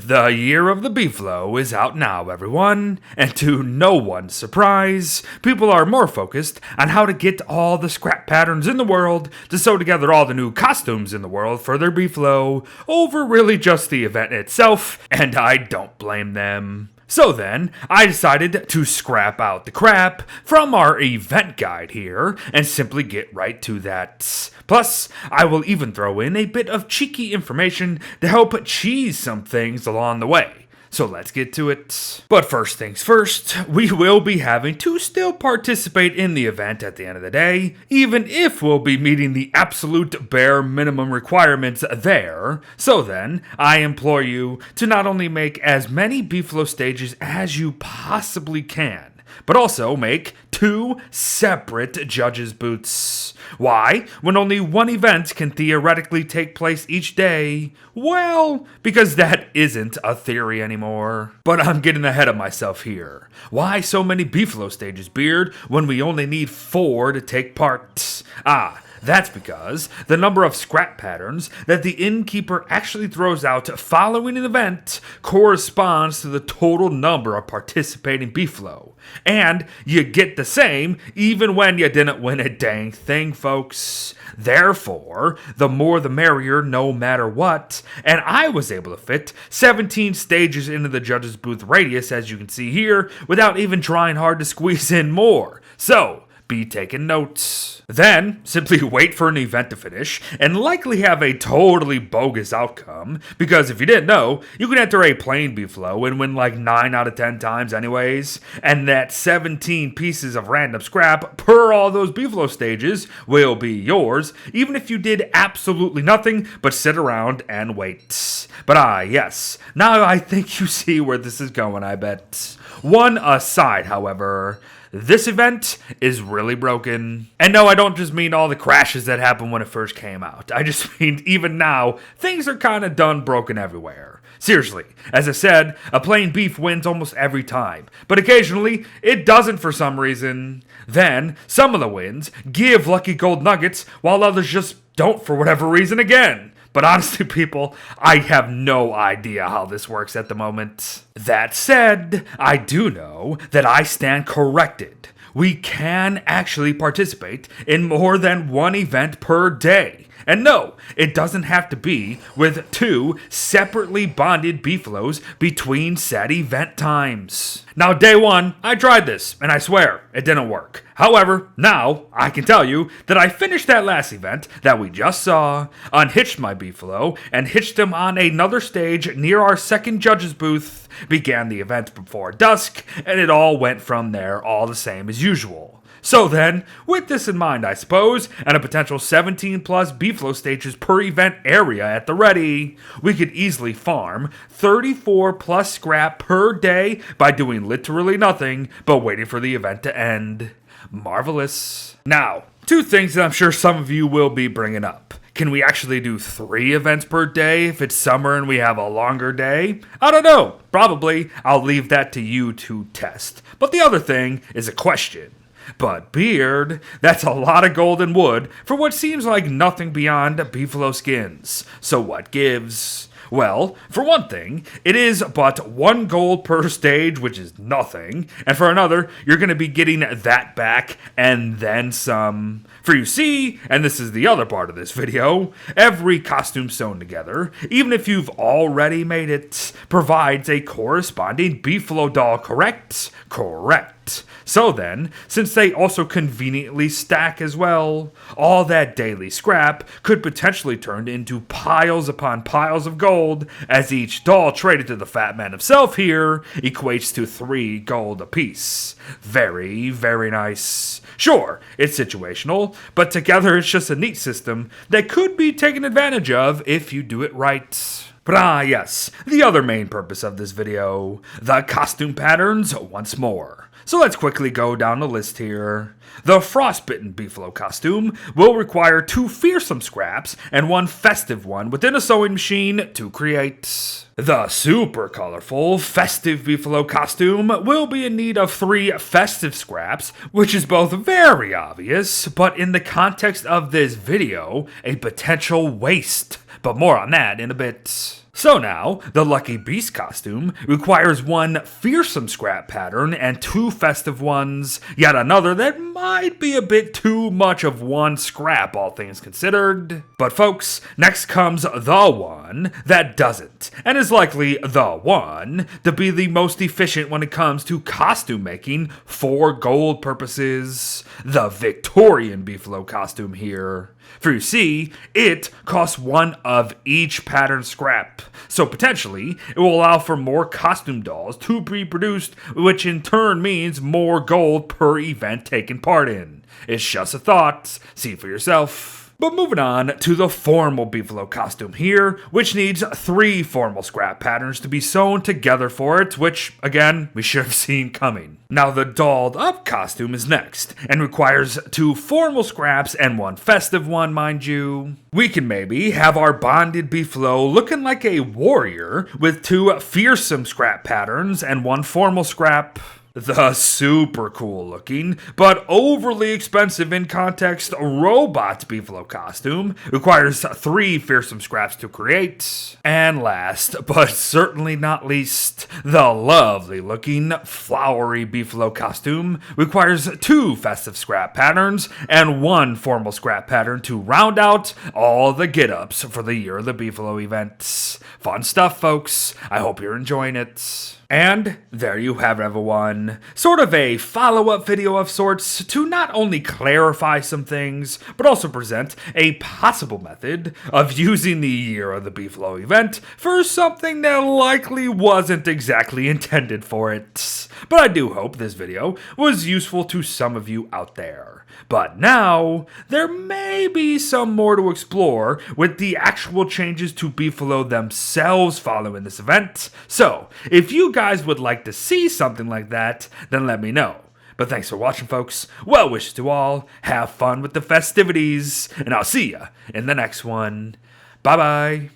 The year of the Beefalo is out now, everyone, and to no one's surprise, people are more focused on how to get all the scrap patterns in the world to sew together all the new costumes in the world for their Beefalo over really just the event itself, and I don't blame them. So then, I decided to scrap out the crap from our event guide here and simply get right to that. Plus, I will even throw in a bit of cheeky information to help cheese some things along the way. So let's get to it. But first things first, we will be having to still participate in the event at the end of the day, even if we'll be meeting the absolute bare minimum requirements there. So then, I implore you to not only make as many Beefalo stages as you possibly can, but also make 2 separate judges' booths. Why? When only one event can theoretically take place each day? Well, because that isn't a theory anymore. But I'm getting ahead of myself here. Why so many Beefalo stages, Beard, when we only need 4 to take part? That's because the number of scrap patterns that the innkeeper actually throws out following an event corresponds to the total number of participating Beefalo. And you get the same even when you didn't win a dang thing, folks. Therefore, the more the merrier no matter what, and I was able to fit 17 stages into the judge's booth radius, as you can see here, without even trying hard to squeeze in more. So, be taking notes. Then, simply wait for an event to finish, and likely have a totally bogus outcome, because if you didn't know, you can enter a plain Beefalo and win like 9 out of 10 times anyways, and that 17 pieces of random scrap per all those Beefalo stages will be yours, even if you did absolutely nothing but sit around and wait. But yes, now I think you see where this is going, I bet. One aside, however, this event is really broken. And no, I don't just mean all the crashes that happened when it first came out. I just mean even now, things are kind of done broken everywhere. Seriously, as I said, a plain beef wins almost every time. But occasionally, it doesn't for some reason. Then, some of the wins give lucky gold nuggets, while others just don't for whatever reason again. But honestly, people, I have no idea how this works at the moment. That said, I do know that I stand corrected. We can actually participate in more than one event per day. And no, it doesn't have to be with 2 separately bonded Beefalos between said event times. Now, day 1, I tried this, and I swear, it didn't work. However, now, I can tell you that I finished that last event that we just saw, unhitched my Beefalo, and hitched him on another stage near our second judge's booth, began the event before dusk, and it all went from there all the same as usual. So then, with this in mind, I suppose, and a potential 17 plus Beefalo stages per event area at the ready, we could easily farm 34 plus scrap per day by doing literally nothing but waiting for the event to end. Marvelous. Now, 2 things that I'm sure some of you will be bringing up. Can we actually do 3 events per day if it's summer and we have a longer day? I don't know. Probably. I'll leave that to you to test. But the other thing is a question. But Beard, that's a lot of golden wood for what seems like nothing beyond Beefalo skins. So what gives? Well, for one thing, it is but 1 gold per stage, which is nothing. And for another, you're going to be getting that back and then some. For you see, and this is the other part of this video, every costume sewn together, even if you've already made it, provides a corresponding Beefalo doll, correct? Correct. So then, since they also conveniently stack as well, all that daily scrap could potentially turn into piles upon piles of gold, as each doll traded to the fat man himself here equates to 3 gold apiece. Very, very nice. Sure, it's situational, but together it's just a neat system that could be taken advantage of if you do it right. But yes, the other main purpose of this video, the costume patterns once more. So let's quickly go down the list here. The Frostbitten Beefalo costume will require 2 fearsome scraps and 1 festive one within a sewing machine to create. The super colorful festive Beefalo costume will be in need of 3 festive scraps, which is both very obvious, but in the context of this video, a potential waste. But more on that in a bit. So now, the Lucky Beast costume requires one fearsome scrap pattern and two festive ones, yet another that might be a bit too much of one scrap, all things considered. But folks, next comes the one that doesn't, and is likely the one to be the most efficient when it comes to costume making for gold purposes. The Victorian Beefalo costume here. For you see, it costs one of each pattern scrap, so potentially it will allow for more costume dolls to be produced, which in turn means more gold per event taken part in. It's just a thought, see for yourself. But moving on to the formal Beefalo costume here, which needs 3 formal scrap patterns to be sewn together for it, which, again, we should have seen coming. Now the dolled up costume is next, and requires 2 formal scraps and 1 festive one, mind you. We can maybe have our bonded Beefalo looking like a warrior with 2 fearsome scrap patterns and 1 formal scrap. The super cool looking, but overly expensive in context robot Beefalo costume requires 3 fearsome scraps to create. And last, but certainly not least, the lovely looking flowery Beefalo costume requires 2 festive scrap patterns and 1 formal scrap pattern to round out all the get-ups for the Year of the Beefalo events. Fun stuff, folks. I hope you're enjoying it. And there you have it, everyone. Sort of a follow-up video of sorts to not only clarify some things, but also present a possible method of using the Year of the Beefalo event for something that likely wasn't exactly intended for it. But I do hope this video was useful to some of you out there. But now, there may be some more to explore with the actual changes to Beefalo themselves following this event. So, if you guys would like to see something like that, then let me know. But thanks for watching, folks. Well wishes to all. Have fun with the festivities. And I'll see ya in the next one. Bye-bye.